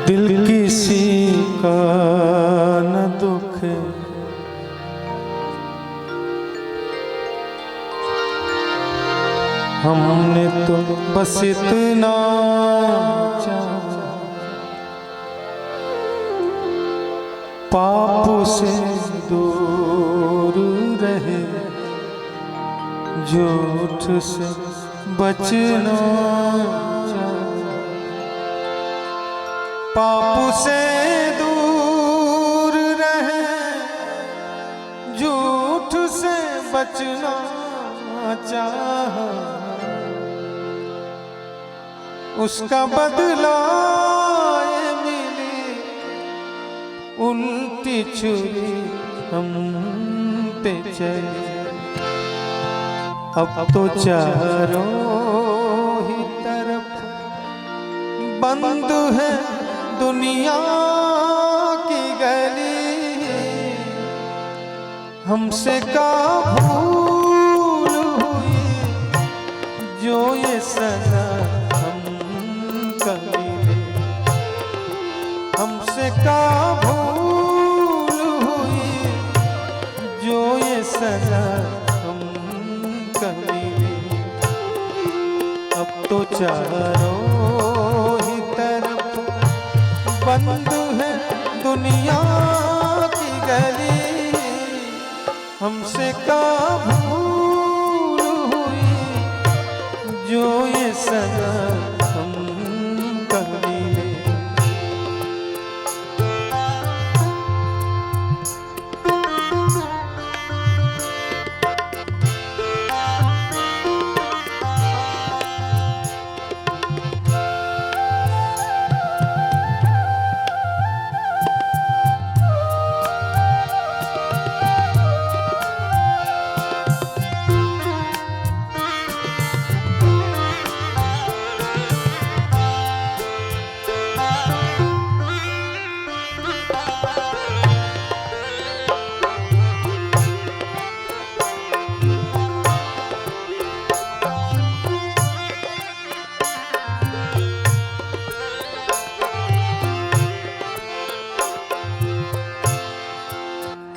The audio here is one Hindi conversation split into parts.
दिल किसी का न दुखे, हमने तो बस इतना चाहा, पाप से दूर रहे, झूठ से बचना चाहा। पाप से दूर रहे, झूठ से बचना चाहा, उसका बदला ये मिली उल्टी छुरी हम पे चली। अब तो चारों ही तरफ बंद है दुनिया की गली, हमसे का भूल हुई जो ये सजा हम कभी, हमसे का भूल हुई जो ये सजा हम कभी। अब तो चारों ही तरफ बंद है दुनिया की गली, हमसे का भूल हुई जो ये सजा हम कभी।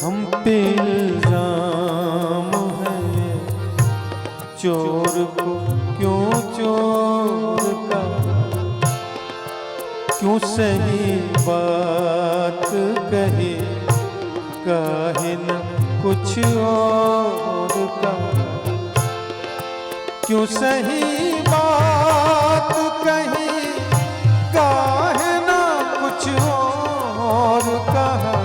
हम पे इल्जाम है चोर को क्यों चोर का, क्यों सही बात कहे काहे न कुछ और का, क्यों सही बात कही काहे न कुछ और कहा।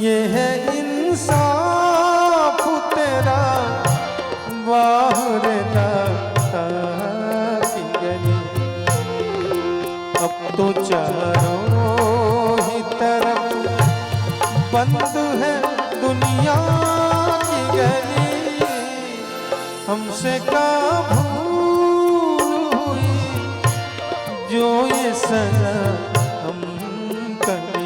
ये है इंसाफ तेरा बाहर दाता की गली। अब तो चारों ही तरफ बंद है दुनिया की गली, हमसे का भूल हुई जो ये सजा हम कभी।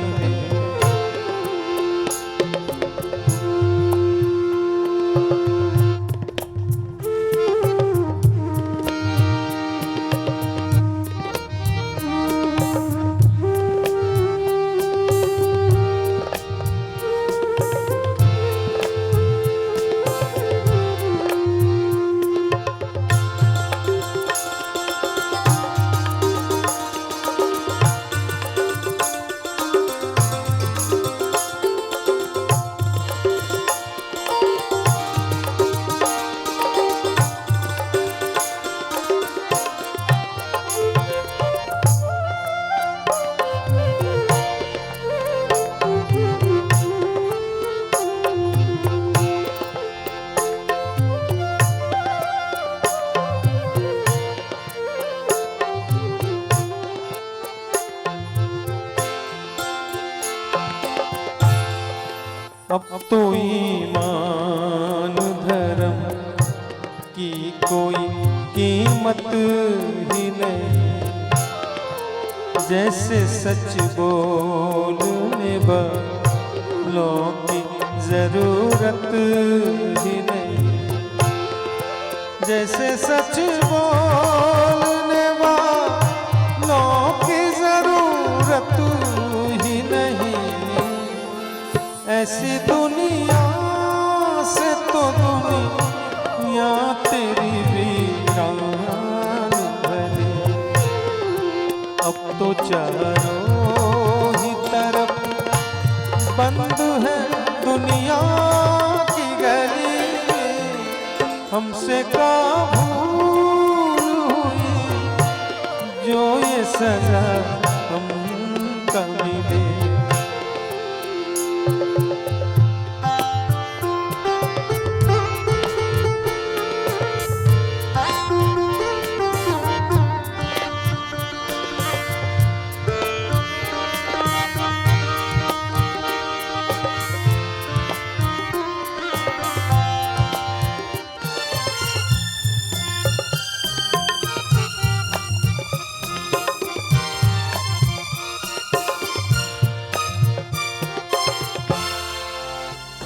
अब तो ईमान धर्म की कोई कीमत ही नहीं, जैसे सच बोलने वालों की जरूरत ही नहीं, जैसे सच बोलने वालों की जरूरत या तेरी वीरान भले। अब तो चारों ही तरफ बंद है दुनिया की गली। हमसे का भूल हुई जो ये सजा हमको मिले।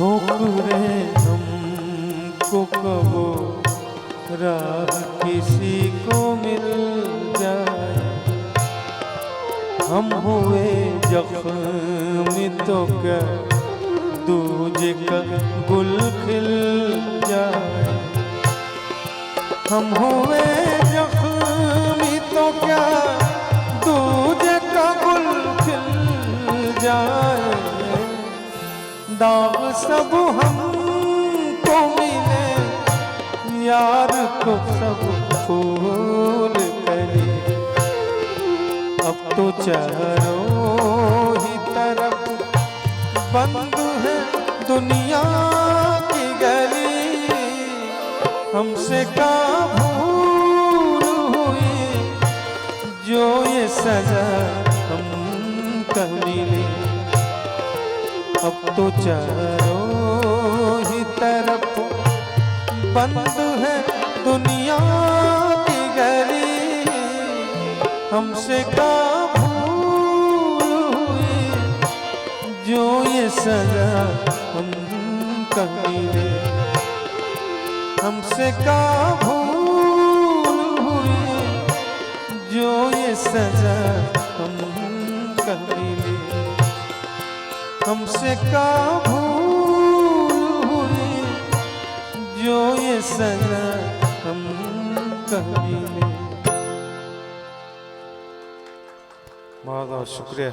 ठोकरे हमको कबो राह किसी को मिल जाए। हम हुए जख्मी तो क्या दूजे का गुल खिल जाए। हम हुए जख्मी तो क्या दूजे का गुल खिल जाए। दाग सब हमको मिले यार को सब फूल कली। अब तो चारों ही तरफ बंद है दुनिया की गली। हमसे का भूल हुई जो ये सजा हमको मिली। अब तो चारों ही तरफ बंद है दुनिया की गली। हमसे का भूल हुई जो ये सजा हमको मिले। हमसे का भूल हुई जो ये सजा हमको मिले। हमसे का भूल हुई जो ये सजा हमको मिले। बहुत बहुत शुक्रिया।